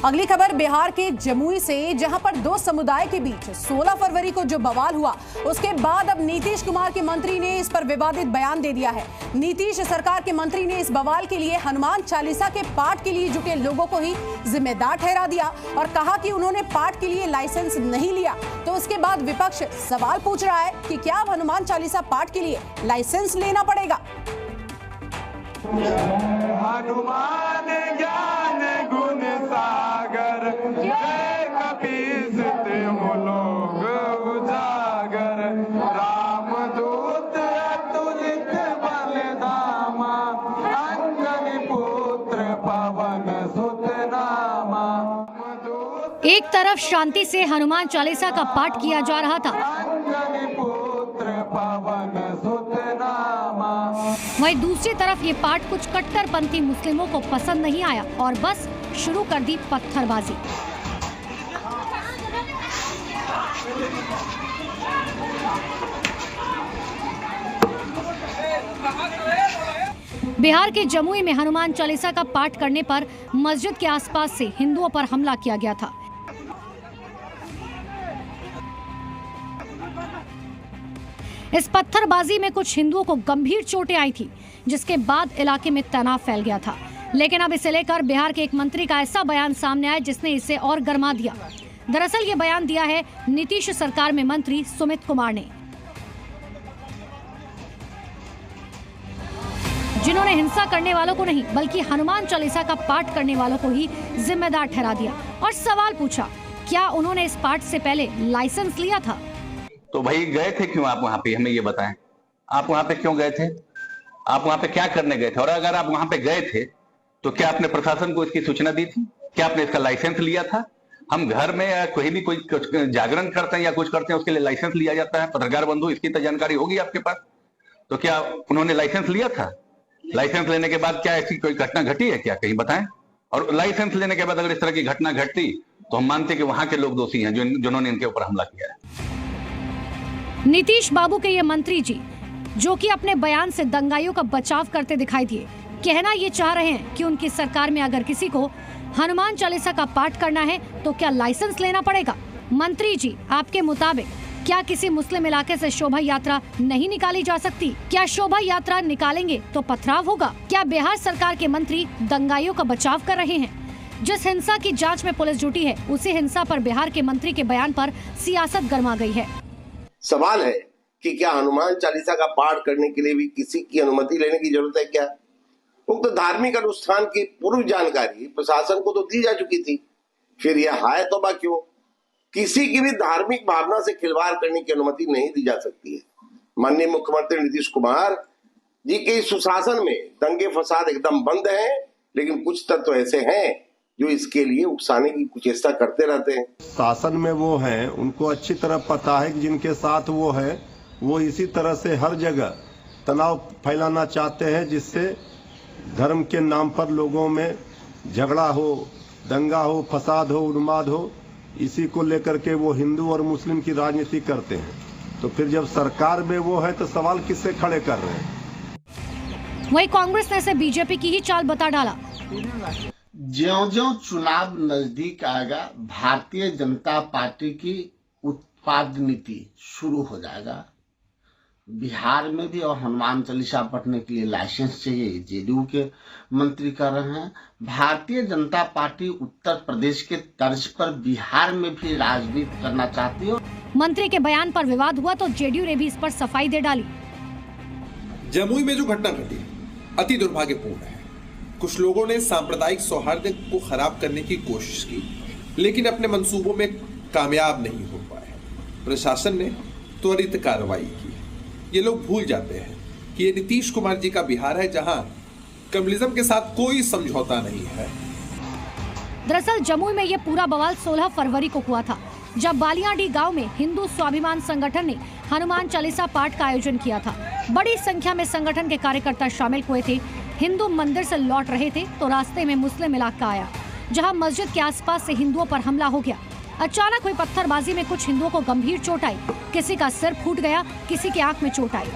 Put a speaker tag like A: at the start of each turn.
A: अगली खबर बिहार के जमुई से, जहां पर दो समुदाय के बीच 16 फरवरी को जो बवाल हुआ, उसके बाद अब नीतीश कुमार के मंत्री ने इस पर विवादित बयान दे दिया है। नीतीश सरकार के मंत्री ने इस बवाल के लिए हनुमान चालीसा के पाठ के लिए जुटे लोगों को ही जिम्मेदार ठहरा दिया और कहा कि उन्होंने पाठ के लिए लाइसेंस नहीं लिया। तो उसके बाद विपक्ष सवाल पूछ रहा है कि क्या अब हनुमान चालीसा पाठ के लिए लाइसेंस लेना पड़ेगा।
B: हनुमान ज्ञान गुण सागर, जय कपीस तिहु लोक उजागर। रामदूत अतुलित बलधामा, अंजनी पुत्र पवन सुत नामा।
C: एक तरफ शांति से हनुमान चालीसा का पाठ किया जा रहा था,
B: अंजनी पुत्र पवन सुत नामा।
C: वहीं दूसरी तरफ ये पाठ कुछ कट्टरपंथी मुस्लिमों को पसंद नहीं आया और बस शुरू कर दी पत्थरबाजी। बिहार के जमुई में हनुमान चालीसा का पाठ करने पर मस्जिद के आसपास से हिंदुओं पर हमला किया गया था। इस पत्थरबाजी में कुछ हिंदुओं को गंभीर चोटें आई थी, जिसके बाद इलाके में तनाव फैल गया था। लेकिन अब इसे लेकर बिहार के एक मंत्री का ऐसा बयान सामने आया जिसने इसे और गरमा दिया। दरअसल ये बयान दिया है नीतीश सरकार में मंत्री सुमित कुमार ने, जिन्होंने हिंसा करने वालों को नहीं बल्कि हनुमान चालीसा का पाठ करने वालों को ही जिम्मेदार ठहरा दिया और सवाल पूछा, क्या उन्होंने इस पाठ से पहले लाइसेंस लिया था?
D: तो भाई गए थे क्यों आप वहां पे, हमें ये बताएं। आप वहां पे क्यों गए थे? आप वहां पे क्या करने गए थे? और अगर आप वहां पे गए थे तो क्या आपने प्रशासन को इसकी सूचना दी थी? क्या आपने इसका लाइसेंस लिया था? हम घर में या कोई भी कोई जागरण करते हैं या कुछ करते हैं, उसके लिए लाइसेंस लिया जाता है। पत्रकार बंधु, इसकी तो जानकारी होगी आपके पास। तो क्या उन्होंने लाइसेंस लिया था? लाइसेंस लेने के बाद क्या ऐसी कोई घटना घटी है क्या, कहीं बताएं। और लाइसेंस लेने के बाद अगर इस तरह की घटना घटती तो हम मानते कि वहां के लोग दोषी हैं जिन्होंने इनके ऊपर हमला किया है।
C: नीतीश बाबू के ये मंत्री जी, जो कि अपने बयान से दंगाइयों का बचाव करते दिखाई दिए, कहना ये चाह रहे हैं कि उनकी सरकार में अगर किसी को हनुमान चालीसा का पाठ करना है तो क्या लाइसेंस लेना पड़ेगा? मंत्री जी, आपके मुताबिक क्या किसी मुस्लिम इलाके से शोभा यात्रा नहीं निकाली जा सकती? क्या शोभा यात्रा निकालेंगे तो पथराव होगा? क्या बिहार सरकार के मंत्री दंगाइयों का बचाव कर रहे हैं? जिस हिंसा की जांच में पुलिस जुटी है, उसी हिंसा पर बिहार के मंत्री के बयान पर सियासत गर्मा गई है।
E: सवाल है कि क्या हनुमान चालीसा का पाठ करने के लिए भी किसी की अनुमति लेने की जरूरत है क्या? उक्त तो धार्मिक अनुष्ठान की पूर्व जानकारी प्रशासन को तो दी जा चुकी थी, फिर यह हाय तौबा क्यों? किसी की भी धार्मिक भावना से खिलवाड़ करने की अनुमति नहीं दी जा सकती है। माननीय मुख्यमंत्री नीतीश कुमार जी के सुशासन में दंगे फसाद एकदम बंद हैं, लेकिन कुछ तत्व ऐसे हैं जो इसके लिए उकसाने की कुचेष्टा करते रहते हैं।
F: शासन में वो हैं, उनको अच्छी तरह पता है कि जिनके साथ वो है वो इसी तरह से हर जगह तनाव फैलाना चाहते हैं, जिससे धर्म के नाम पर लोगों में झगड़ा हो, दंगा हो, फसाद हो, उन्माद हो। इसी को लेकर के वो हिंदू और मुस्लिम की राजनीति करते हैं। तो फिर जब सरकार में वो है तो सवाल किससे खड़े कर रहे हैं?
C: वही कांग्रेस ने इसे बीजेपी की ही चाल बता डाला।
G: ज्यों-ज्यों चुनाव नजदीक आएगा, भारतीय जनता पार्टी की उत्पाद नीति शुरू हो जाएगा। बिहार में भी और हनुमान चालीसा पढ़ने के लिए लाइसेंस चाहिए, जेडीयू के मंत्री कर रहे हैं। भारतीय जनता पार्टी उत्तर प्रदेश के तर्ज पर बिहार में भी राजनीति करना चाहती है।
C: मंत्री के बयान पर विवाद हुआ तो जेडीयू ने भी इस पर सफाई दे डाली।
H: जमुई में जो घटना घटी अति दुर्भाग्यपूर्ण है। कुछ लोगों ने सांप्रदायिक सौहार्द को खराब करने की कोशिश की, लेकिन अपने मंसूबों में कामयाब नहीं हो पाए। प्रशासन ने त्वरित कार्रवाई की। ये लोग भूल जाते हैं कि ये नीतीश कुमार जी का बिहार है, जहां कम्युनिज्म के साथ कोई समझौता नहीं है।
C: दरअसल जमुई में ये पूरा बवाल 16 फरवरी को हुआ था, जब बालियाडीह गांव में हिंदू स्वाभिमान संगठन ने हनुमान चालीसा पाठ का आयोजन किया था। बड़ी संख्या में संगठन के कार्यकर्ता शामिल हुए थे। हिंदू मंदिर से लौट रहे थे तो रास्ते में मुस्लिम इलाका आया, जहां मस्जिद के आसपास से हिंदुओं पर हमला हो गया। अचानक हुई पत्थरबाजी में कुछ हिंदुओं को गंभीर चोट आई, किसी का सिर फूट गया, किसी की आंख में चोट आई।